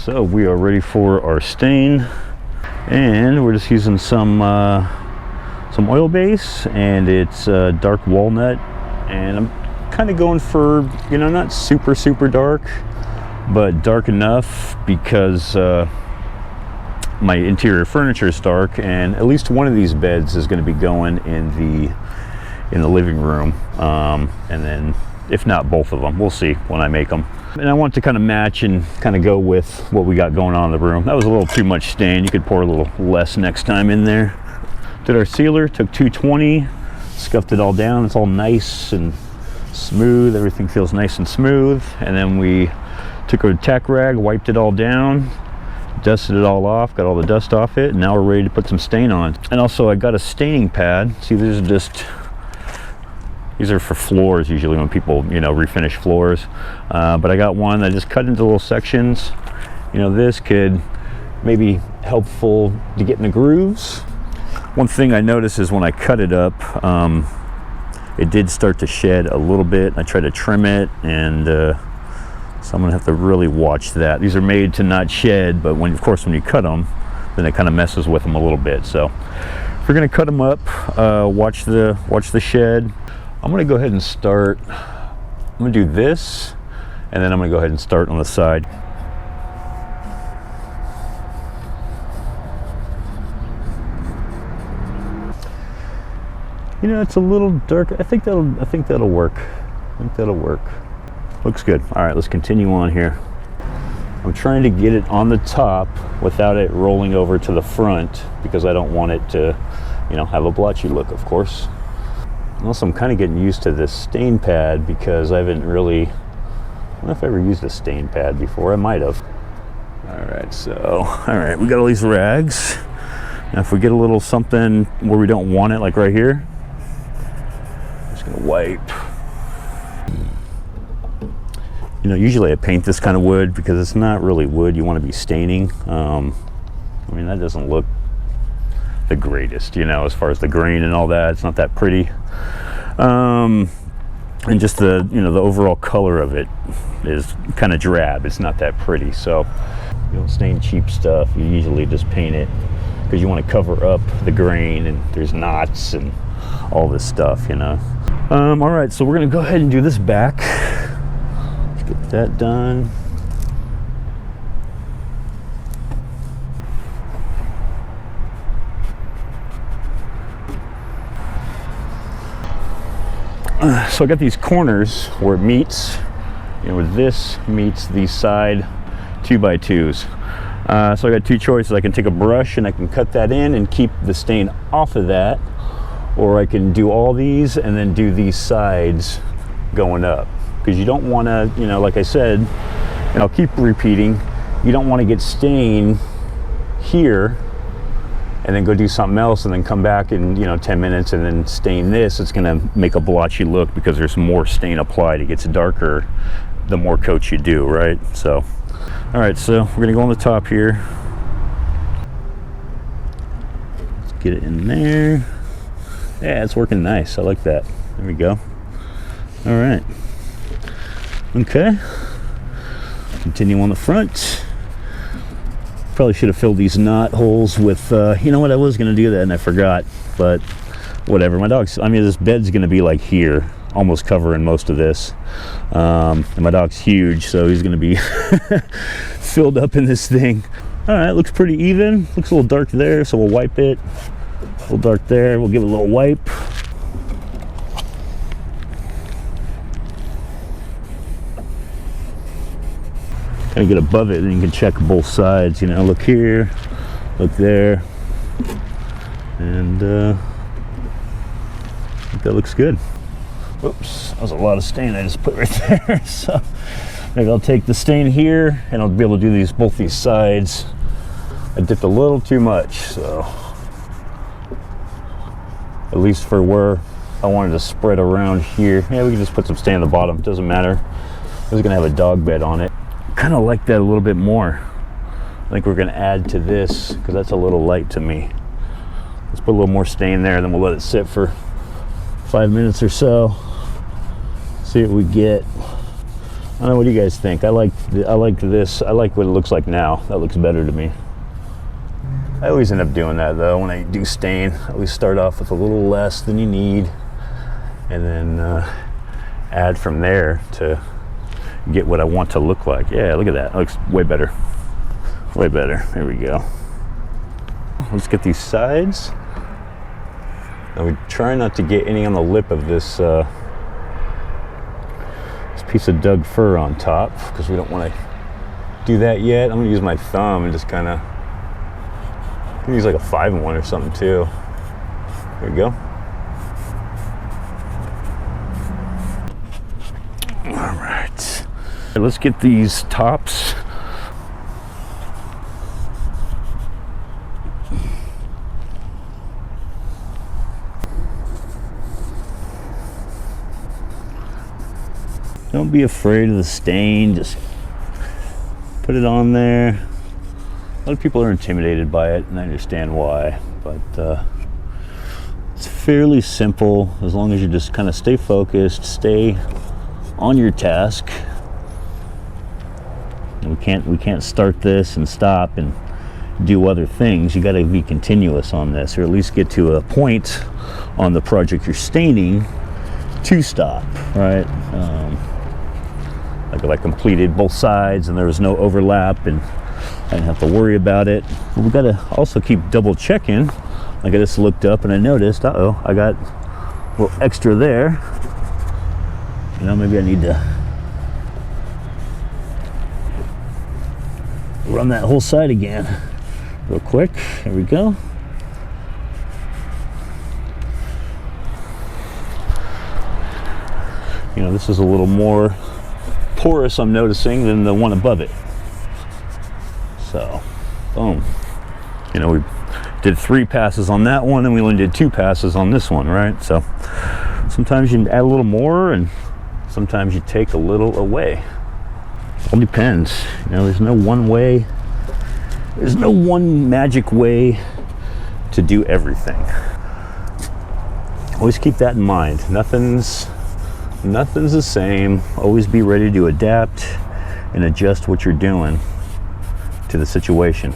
So we are ready for our stain, and we're just using some oil base, and it's dark walnut, and I'm kind of going for, you know, not super dark, but dark enough because my interior furniture is dark, and at least one of these beds is going to be going in the living room, and then if not both of them, we'll see when I make them. And I want to kind of match and kind of go with what we got going on in the room. That was a little too much stain. You could pour a little less next time in there. Did our sealer, took 220, scuffed it all down. It's all nice and smooth. Everything feels nice and smooth. And then we took our tack rag, wiped it all down, dusted it all off, got all the dust off it, and now we're ready to put some stain on. And also I got a staining pad. See, these are for floors usually when people, you know, refinish floors. But I got one that I just cut into little sections. You know, this could maybe helpful to get in the grooves. One thing I noticed is when I cut it up, it did start to shed a little bit. I tried to trim it, and so I'm gonna have to really watch that. These are made to not shed, but when you cut them, then it kind of messes with them a little bit. So if we're gonna cut them up, watch the shed. I'm gonna go ahead and start. I'm gonna do this, and then I'm gonna go ahead and start on the side. You know, it's a little dark. I think that'll work. I think that'll work. Looks good. All right, let's continue on here. I'm trying to get it on the top without it rolling over to the front, because I don't want it to, you know, have a blotchy look, of course. Also, I'm kind of getting used to this stain pad because I haven't really, I don't know if I ever used a stain pad before. I might have. All right, we got all these rags. Now if we get a little something where we don't want it, like right here, I'm just gonna wipe. You know, usually I paint this kind of wood because it's not really wood you want to be staining. I mean, that doesn't look the greatest, you know, as far as the grain and all that. It's not that pretty. And just the, you know, the overall color of it is kind of drab. It's not that pretty. So you don't stain cheap stuff. You usually just paint it because you want to cover up the grain, and there's knots and all this stuff, you know. All right, so we're gonna go ahead and do this back. Let's get that done. So I got these corners where it meets, you know, where this meets the side 2x2s. So I got two choices. I can take a brush and I can cut that in and keep the stain off of that, or I can do all these and then do these sides going up, because you don't want to, you know, like I said, and I'll keep repeating, you don't want to get stain here and then go do something else and then come back in, you know, 10 minutes and then stain this. It's gonna make a blotchy look because there's more stain applied. It gets darker the more coats you do, right? So, all right, so we're gonna go on the top here. Let's get it in there. Yeah, it's working nice. I like that. There we go. All right. Okay. Continue on the front. Probably should have filled these knot holes with, you know what, I was going to do that and I forgot, but whatever. My dog's, I mean, this bed's going to be like here, almost covering most of this. And my dog's huge, so he's going to be filled up in this thing. All right, looks pretty even. Looks a little dark there, so we'll wipe it. A little dark there, we'll give it a little wipe. Kind of get above it, and you can check both sides. You know, look here, look there, and I think that looks good. Whoops, that was a lot of stain I just put right there. So maybe I'll take the stain here, and I'll be able to do both these sides. I dipped a little too much, so at least for where I wanted to spread around here. Yeah, we can just put some stain on the bottom. It doesn't matter. This is gonna have a dog bed on it. Kind of like that a little bit more. I think we're going to add to this because that's a little light to me. Let's put a little more stain there, then we'll let it sit for 5 minutes or so. See what we get. don't know, what do you guys think? I like this. I like what it looks like now. That looks better to me. I always end up doing that though when I do stain. I always start off with a little less than you need, and then add from there to get what I want to look like. Yeah, look at that. It looks way better. Way better. There we go. Let's get these sides. And we try not to get any on the lip of this piece of Doug fir on top, because we don't want to do that yet. I'm going to use my thumb and just kind of use like a 5-in-1 or something too. There we go. All right. Let's get these tops. Don't be afraid of the stain, just put it on there. A lot of people are intimidated by it, and I understand why, but it's fairly simple as long as you just kind of stay focused, stay on your task. We can't start this and stop and do other things. You got to be continuous on this, or at least get to a point on the project you're staining to stop, right? Like if I completed both sides and there was no overlap and I didn't have to worry about it. But we got to also keep double checking. Like I just looked up and I noticed, uh-oh, I got a little extra there. You know, maybe I need to run that whole side again real quick. There we go. You know, this is a little more porous, I'm noticing, than the one above it. So, boom. You know, we did 3 passes on that one, and we only did 2 passes on this one, right? So, sometimes you add a little more, and sometimes you take a little away. It all depends. You know, there's no one way. There's no one magic way to do everything. Always keep that in mind. Nothing's the same. Always be ready to adapt and adjust what you're doing to the situation.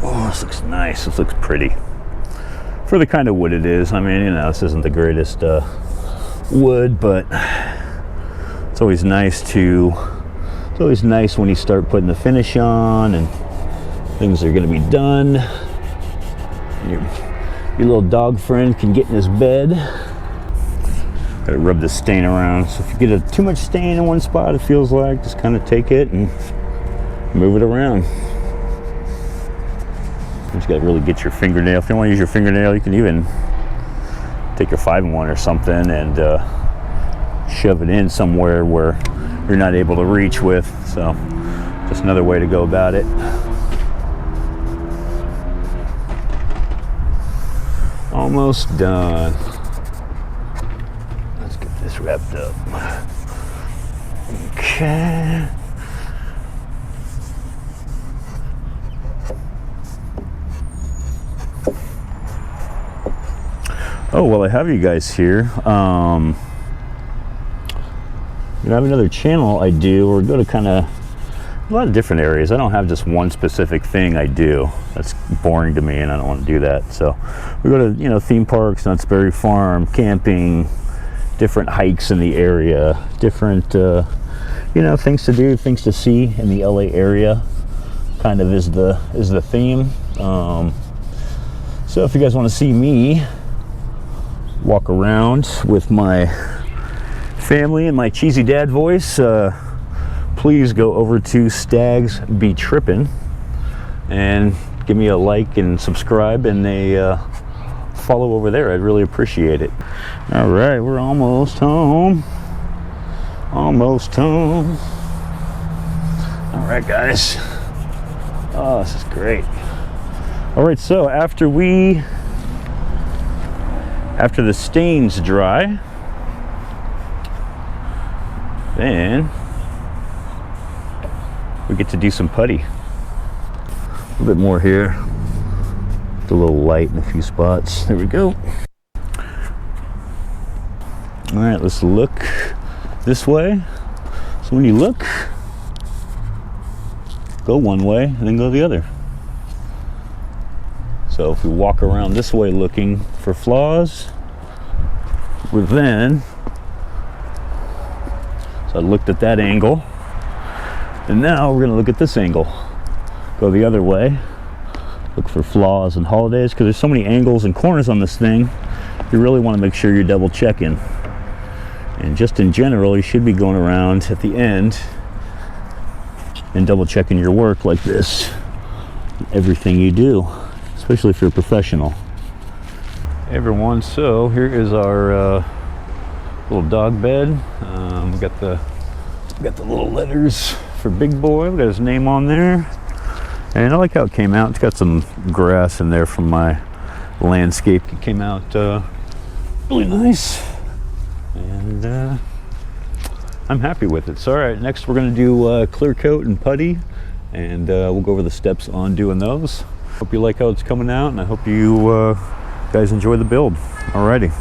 Oh, this looks nice. This looks pretty. For the kind of wood it is. I mean, you know, this isn't the greatest wood, but it's always nice when you start putting the finish on and things are going to be done. And your little dog friend can get in his bed. Gotta rub the stain around. So if you get too much stain in one spot, it feels like, just kind of take it and move it around. You just gotta really get your fingernail. If you don't want to use your fingernail, you can even take your 5-in-1 or something and shove it in somewhere where you're not able to reach with. So just another way to go about it. Almost done. Let's get this wrapped up. Okay. Oh, well, I have you guys here. You know, I have another channel I do, or go to kind of a lot of different areas. I don't have just one specific thing I do. That's boring to me, and I don't want to do that. So we go to, you know, theme parks, Knott's Farm, camping, different hikes in the area, different, you know, things to do, things to see in the LA area. Kind of is the theme. So if you guys want to see me walk around with my family and my cheesy dad voice, please go over to Stags Be Trippin' and give me a like and subscribe and a follow over there. I'd really appreciate it. All right, we're almost home. Almost home. All right, guys. Oh, this is great. All right, so after the stains dry, then we get to do some putty. A little bit more here. It's a little light in a few spots. There we go. All right, let's look this way. So when you look, go one way and then go the other. So if we walk around this way looking for flaws, we're then, so I looked at that angle, and now we're going to look at this angle. Go the other way, look for flaws and holidays, because there's so many angles and corners on this thing, you really want to make sure you're double checking. And just in general, you should be going around at the end and double checking your work like this, everything you do, especially if you're a professional. Hey everyone, so here is our little dog bed. We got the little letters for Big Boy. We got his name on there, and I like how it came out. It's got some grass in there from my landscape. It came out really nice, and I'm happy with it. So all right, next we're going to do clear coat and putty, and we'll go over the steps on doing those. Hope you like how it's coming out, and I hope you guys enjoy the build. Alrighty.